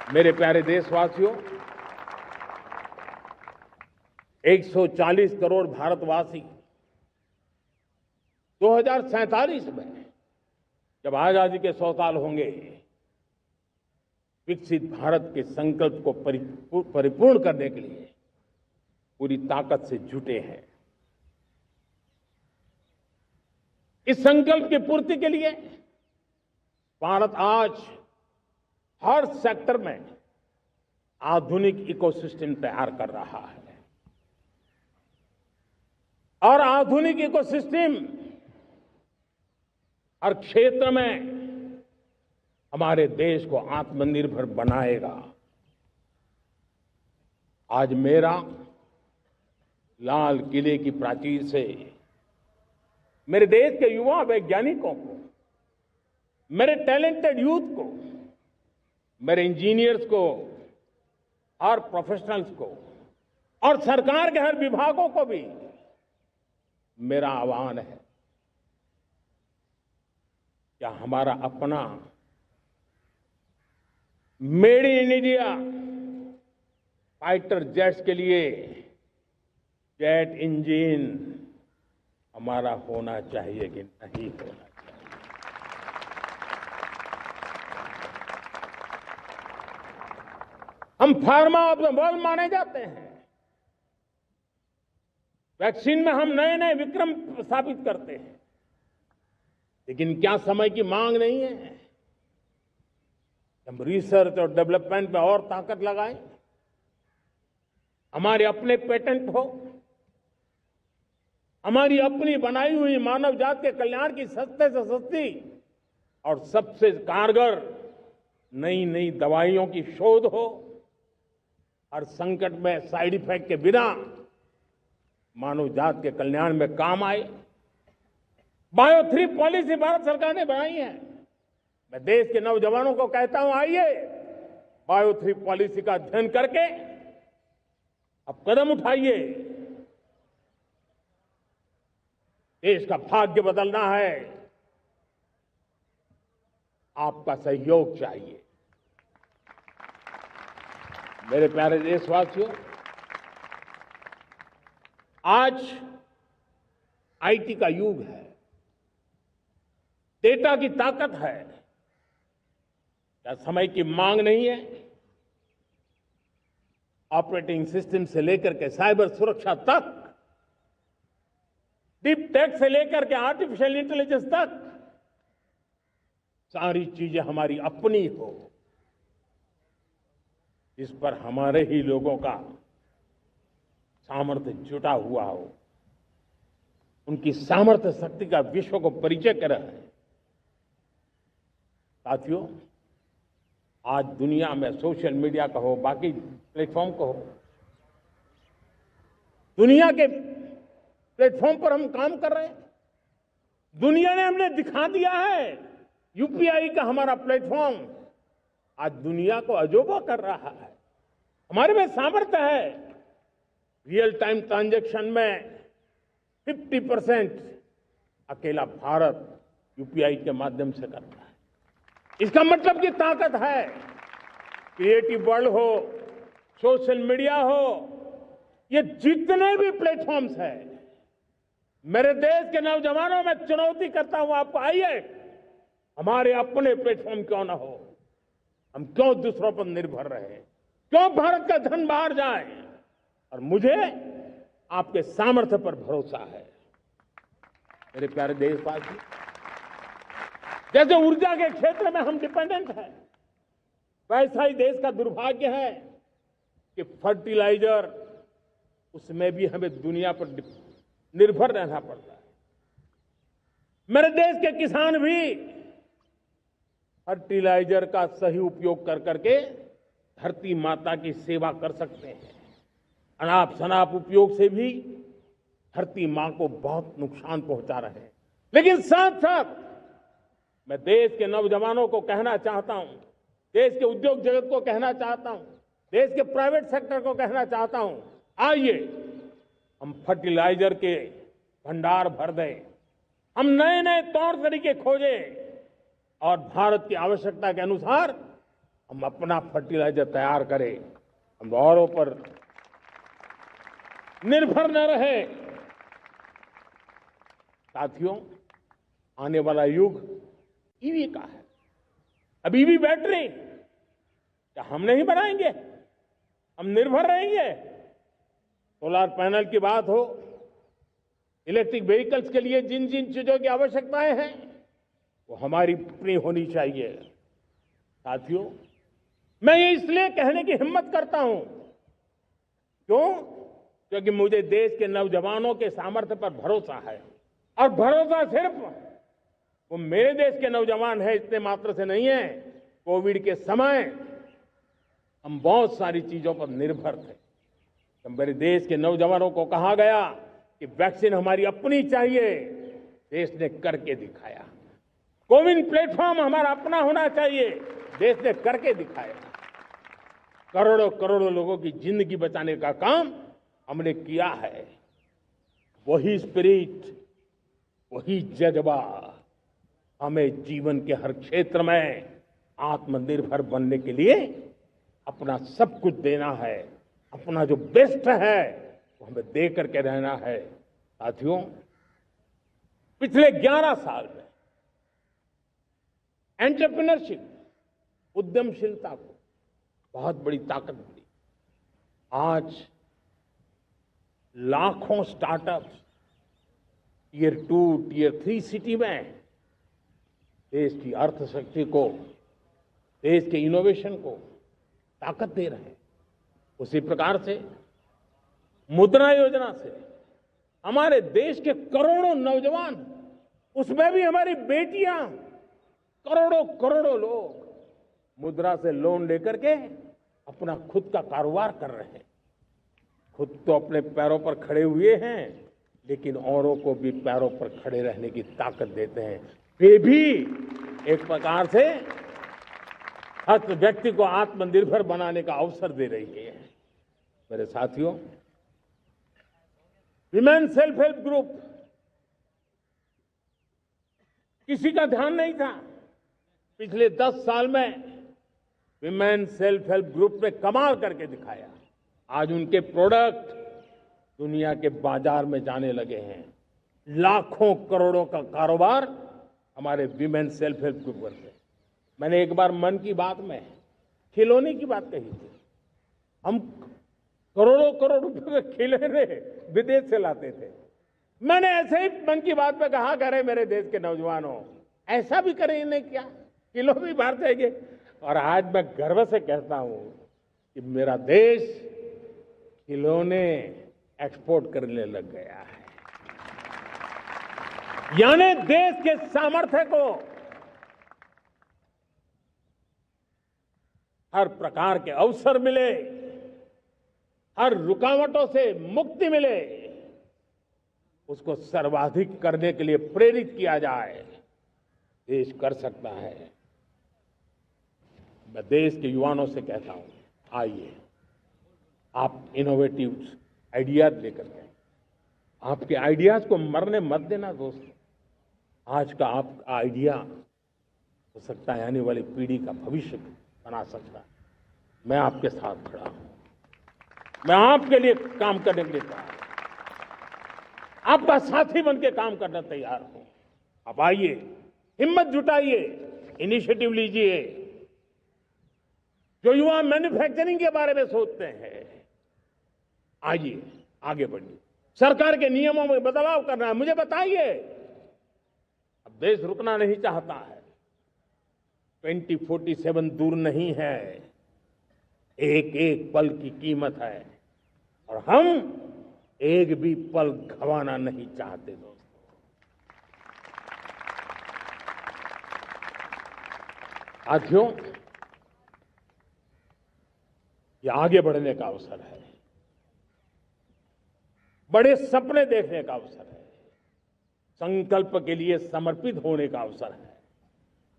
मेरे प्यारे देशवासियों, 140 करोड़ भारतवासी 2047 में जब आजादी के 100 साल होंगे, विकसित भारत के संकल्प को परिपूर्ण करने के लिए पूरी ताकत से जुटे हैं। इस संकल्प की पूर्ति के लिए भारत आज हर सेक्टर में आधुनिक इकोसिस्टम तैयार कर रहा है और आधुनिक इकोसिस्टम हर क्षेत्र में हमारे देश को आत्मनिर्भर बनाएगा। आज मेरा लाल किले की प्राचीर से मेरे देश के युवा वैज्ञानिकों को, मेरे टैलेंटेड यूथ को, मेरे इंजीनियर्स को और प्रोफेशनल्स को और सरकार के हर विभागों को भी मेरा आह्वान है, क्या हमारा अपना made in India fighter jets के लिए जेट इंजन हमारा होना चाहिए कि नहीं होना चाहिए? हम फार्मा ऑफ द वर्ल्ड माने जाते हैं। वैक्सीन में हम नए नए विक्रम स्थापित करते हैं, लेकिन क्या समय की मांग नहीं है? हम रिसर्च और डेवलपमेंट में और ताकत लगाएं, हमारे अपने पेटेंट हो, हमारी अपनी बनाई हुई मानव जात के कल्याण की सस्ते से सस्ती और सबसे कारगर नई नई दवाइयों की शोध हो, हर संकट में साइड इफेक्ट के बिना मानव जात के कल्याण में काम आए। बायो 3 पॉलिसी भारत सरकार ने बनाई है। मैं देश के नौजवानों को कहता हूं, आइए बायो 3 पॉलिसी का अध्ययन करके अब कदम उठाइए। देश का भाग्य बदलना है, आपका सहयोग चाहिए। मेरे प्यारे देशवासियों, आज आईटी का युग है, डेटा की ताकत है। क्या समय की मांग नहीं है? ऑपरेटिंग सिस्टम से लेकर के साइबर सुरक्षा तक, डीप टेक से लेकर के आर्टिफिशियल इंटेलिजेंस तक, सारी चीजें हमारी अपनी हो, इस पर हमारे ही लोगों का सामर्थ्य जुटा हुआ हो, उनकी सामर्थ्य शक्ति का विश्व को परिचय कराए। साथियों, आज दुनिया में सोशल मीडिया का हो, बाकी प्लेटफॉर्म का हो, दुनिया के प्लेटफॉर्म पर हम काम कर रहे हैं। दुनिया ने हमने दिखा दिया है, यूपीआई का हमारा प्लेटफॉर्म आज दुनिया को अजोबा कर रहा है। हमारे में सामर्थ्य है। रियल टाइम ट्रांजैक्शन में 50% अकेला भारत यूपीआई के माध्यम से करता है। इसका मतलब की ताकत है। क्रिएटिव वर्ल्ड हो, सोशल मीडिया हो, ये जितने भी प्लेटफॉर्म्स हैं, मेरे देश के नौजवानों में चुनौती करता हूं आपको, आइए हमारे अपने प्लेटफॉर्म क्यों ना हो, हम क्यों दूसरों पर निर्भर रहे, क्यों भारत का धन बाहर जाए? और मुझे आपके सामर्थ्य पर भरोसा है। मेरे प्यारे देशवासी, जैसे ऊर्जा के क्षेत्र में हम डिपेंडेंट हैं, वैसा ही देश का दुर्भाग्य है कि फर्टिलाइजर, उसमें भी हमें दुनिया पर निर्भर रहना पड़ता है। मेरे देश के किसान भी फर्टिलाइजर का सही उपयोग कर करके धरती माता की सेवा कर सकते हैं। अनाप शनाप उपयोग से भी धरती मां को बहुत नुकसान पहुंचा रहे हैं। लेकिन साथ साथ मैं देश के नौजवानों को कहना चाहता हूं, देश के उद्योग जगत को कहना चाहता हूं, देश के प्राइवेट सेक्टर को कहना चाहता हूं, आइए हम फर्टिलाइजर के भंडार भर दें, हम नए नए तौर तरीके खोजें और भारत की आवश्यकता के अनुसार हम अपना फर्टिलाइजर तैयार करें, हम औरों पर निर्भर न रहे। साथियों, आने वाला युग ईवी का है। अब ईवी बैटरी क्या हम नहीं बनाएंगे? हम निर्भर रहेंगे? सोलर पैनल की बात हो, इलेक्ट्रिक व्हीकल्स के लिए जिन जिन चीजों की आवश्यकताएं हैं वो हमारी अपनी होनी चाहिए। साथियों, मैं ये इसलिए कहने की हिम्मत करता हूं, क्यों? क्योंकि मुझे देश के नौजवानों के सामर्थ्य पर भरोसा है। और भरोसा सिर्फ वो मेरे देश के नौजवान हैं इतने मात्र से नहीं है। कोविड के समय हम बहुत सारी चीजों पर निर्भर थे। तो मेरे देश के नौजवानों को कहा गया कि वैक्सीन हमारी अपनी चाहिए, देश ने करके दिखाया। कोविन प्लेटफॉर्म हमारा अपना होना चाहिए, देश ने करके दिखाया। करोड़ों करोड़ों लोगों की जिंदगी बचाने का काम हमने किया है। वही स्पिरिट, वही जज्बा हमें जीवन के हर क्षेत्र में आत्मनिर्भर बनने के लिए अपना सब कुछ देना है। अपना जो बेस्ट है वो हमें दे करके रहना है। साथियों, पिछले 11 साल में एंटरप्रेन्योरशिप, उद्यमशीलता को बहुत बड़ी ताकत मिली। आज लाखों स्टार्टअप्स टियर 2, टियर 3 सिटी में देश की अर्थशक्ति को, देश के इनोवेशन को ताकत दे रहे हैं। उसी प्रकार से मुद्रा योजना से हमारे देश के करोड़ों नौजवान, उसमें भी हमारी बेटियां, करोड़ों करोड़ों लोग मुद्रा से लोन लेकर के अपना खुद का कारोबार कर रहे हैं। खुद तो अपने पैरों पर खड़े हुए हैं, लेकिन औरों को भी पैरों पर खड़े रहने की ताकत देते हैं। वे भी एक प्रकार से हर व्यक्ति को आत्मनिर्भर बनाने का अवसर दे रही है। मेरे साथियों, विमेन सेल्फ हेल्प ग्रुप किसी का ध्यान नहीं था। पिछले 10 साल में विमेन सेल्फ हेल्प ग्रुप ने कमाल करके दिखाया। आज उनके प्रोडक्ट दुनिया के बाजार में जाने लगे हैं। लाखों करोड़ों का कारोबार हमारे विमेन सेल्फ हेल्प ग्रुप करते हैं। मैंने एक बार मन की बात में खिलौने की बात कही थी। हम करोड़ों करोड़ रुपए के खिलौने विदेश से लाते थे। मैंने ऐसे ही मन की बात में कहा, करे मेरे देश के नौजवानों, ऐसा भी करेंगे क्या? किलो भी बाहर जाएंगे। और आज मैं गर्व से कहता हूं कि मेरा देश खिलौने एक्सपोर्ट करने लग गया है। यानी देश के सामर्थ्य को हर प्रकार के अवसर मिले, हर रुकावटों से मुक्ति मिले, उसको सर्वाधिक करने के लिए प्रेरित किया जाए। देश कर सकता है। मैं देश के युवाओं से कहता हूं, आइए आप इनोवेटिव आइडियाज लेकर के, आपके आइडियाज को मरने मत देना दोस्तों। आज का आपका आइडिया हो सकता है आने वाली पीढ़ी का भविष्य बना सकता है। मैं आपके साथ खड़ा हूं, मैं आपके लिए काम करने के लिए तैयार हूं, आपका साथी बन के काम करने तैयार हूं। आप आइए, हिम्मत जुटाइए, इनिशिएटिव लीजिए। जो युवा मैन्युफैक्चरिंग के बारे में सोचते हैं, आइए आगे बढ़िए। सरकार के नियमों में बदलाव करना है, मुझे बताइए। अब देश रुकना नहीं चाहता है। 2047 दूर नहीं है। एक एक पल की कीमत है और हम एक भी पल गंवाना नहीं चाहते दोस्तों। साथियों, ये आगे बढ़ने का अवसर है, बड़े सपने देखने का अवसर है, संकल्प के लिए समर्पित होने का अवसर है।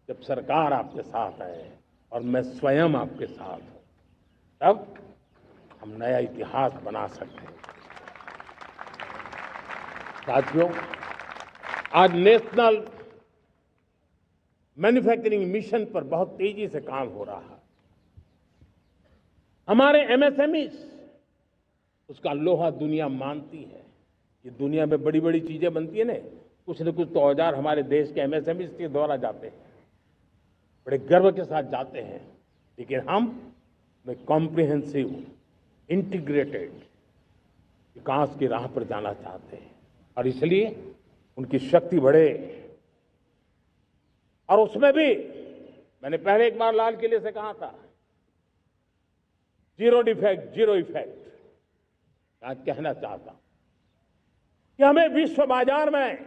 जब सरकार आपके साथ है और मैं स्वयं आपके साथ हूं, तब हम नया इतिहास बना सकते हैं। साथियों, आज नेशनल मैन्युफैक्चरिंग मिशन पर बहुत तेजी से काम हो रहा है। हमारे एमएसएमई, उसका लोहा दुनिया मानती है। ये दुनिया में बड़ी बड़ी चीजें बनती है ना, कुछ न कुछ तो औजार हमारे देश के एमएसएमई के द्वारा जाते हैं, बड़े गर्व के साथ जाते हैं। लेकिन हम कॉम्प्रिहेंसिव, इंटीग्रेटेड विकास की राह पर जाना चाहते हैं और इसलिए उनकी शक्ति बढ़े। और उसमें भी मैंने पहले एक बार लाल किले से कहा था, जीरो डिफेक्ट जीरो इफेक्ट। आज कहना चाहता हूं कि हमें विश्व बाजार में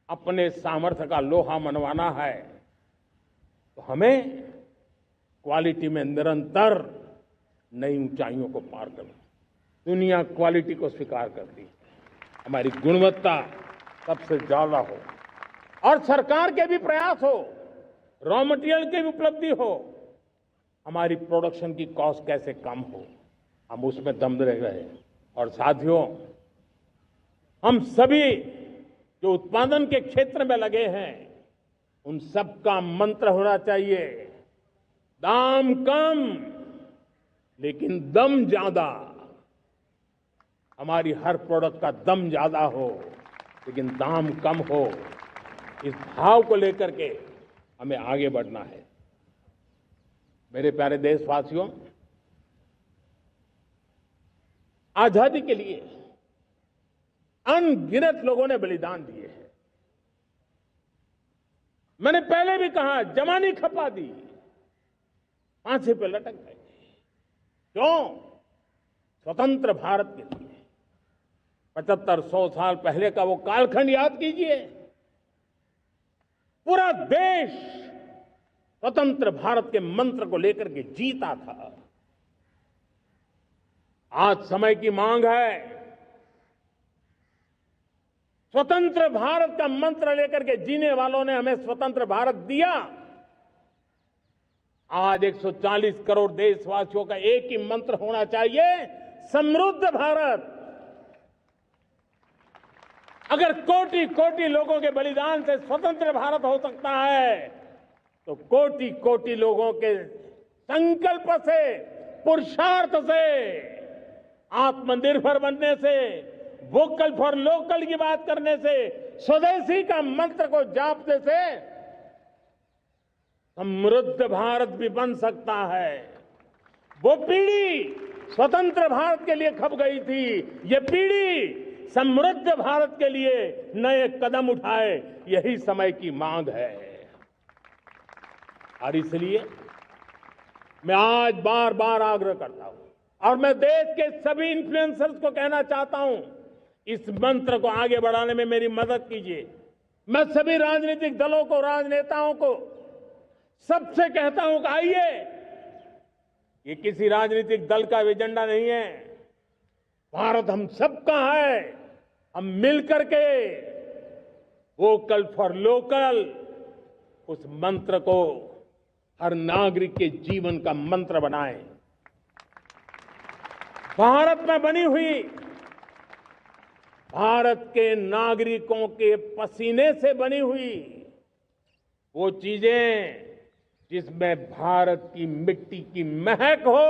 अपने सामर्थ्य का लोहा मनवाना है तो हमें क्वालिटी में निरंतर नई ऊंचाइयों को पार करना। दुनिया क्वालिटी को स्वीकार करती है, हमारी गुणवत्ता सबसे ज्यादा हो और सरकार के भी प्रयास हो, रॉ मटेरियल की भी उपलब्धि हो, हमारी प्रोडक्शन की कॉस्ट कैसे कम हो, हम उसमें दम रह गए। और साथियों, हम सभी जो उत्पादन के क्षेत्र में लगे हैं उन सबका मंत्र होना चाहिए, दाम कम लेकिन दम ज्यादा। हमारी हर प्रोडक्ट का दम ज्यादा हो लेकिन दाम कम हो, इस भाव को लेकर के हमें आगे बढ़ना है। मेरे प्यारे देशवासियों, आजादी के लिए अनगिनत लोगों ने बलिदान दिए हैं। मैंने पहले भी कहा, जवानी खपा दी, फांसी पे लटक गए। क्यों? स्वतंत्र भारत के लिए। 75-100 साल पहले का वो कालखंड याद कीजिए, पूरा देश स्वतंत्र भारत के मंत्र को लेकर के जीता था। आज समय की मांग है, स्वतंत्र भारत का मंत्र लेकर के जीने वालों ने हमें स्वतंत्र भारत दिया। आज 140 करोड़ देशवासियों का एक ही मंत्र होना चाहिए, समृद्ध भारत। अगर कोटि कोटि लोगों के बलिदान से स्वतंत्र भारत हो सकता है तो कोटि कोटि लोगों के संकल्प से, पुरुषार्थ से, आत्मनिर्भर बनने से, वोकल फॉर लोकल की बात करने से, स्वदेशी का मंत्र को जापने से समृद्ध भारत भी बन सकता है। वो पीढ़ी स्वतंत्र भारत के लिए खप गई थी, ये पीढ़ी समृद्ध भारत के लिए नए कदम उठाए, यही समय की मांग है। और इसलिए मैं आज बार बार आग्रह करता हूं और मैं देश के सभी इन्फ्लुएंसर्स को कहना चाहता हूं, इस मंत्र को आगे बढ़ाने में मेरी मदद कीजिए। मैं सभी राजनीतिक दलों को, राजनेताओं को, सबसे कहता हूं कि आइए, ये किसी राजनीतिक दल का एजेंडा नहीं है, भारत हम सबका है। हम मिलकर के वोकल फॉर लोकल, उस मंत्र को हर नागरिक के जीवन का मंत्र बनाएं। भारत में बनी हुई, भारत के नागरिकों के पसीने से बनी हुई वो चीजें जिसमें भारत की मिट्टी की महक हो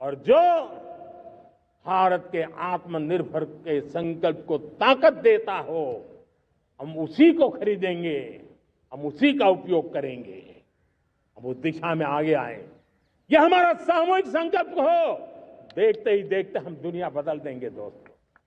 और जो भारत के आत्मनिर्भर के संकल्प को ताकत देता हो, हम उसी को खरीदेंगे, हम उसी का उपयोग करेंगे, हम उस दिशा में आगे आए। यह हमारा सामूहिक संकल्प हो, देखते ही देखते हम दुनिया बदल देंगे दोस्तों।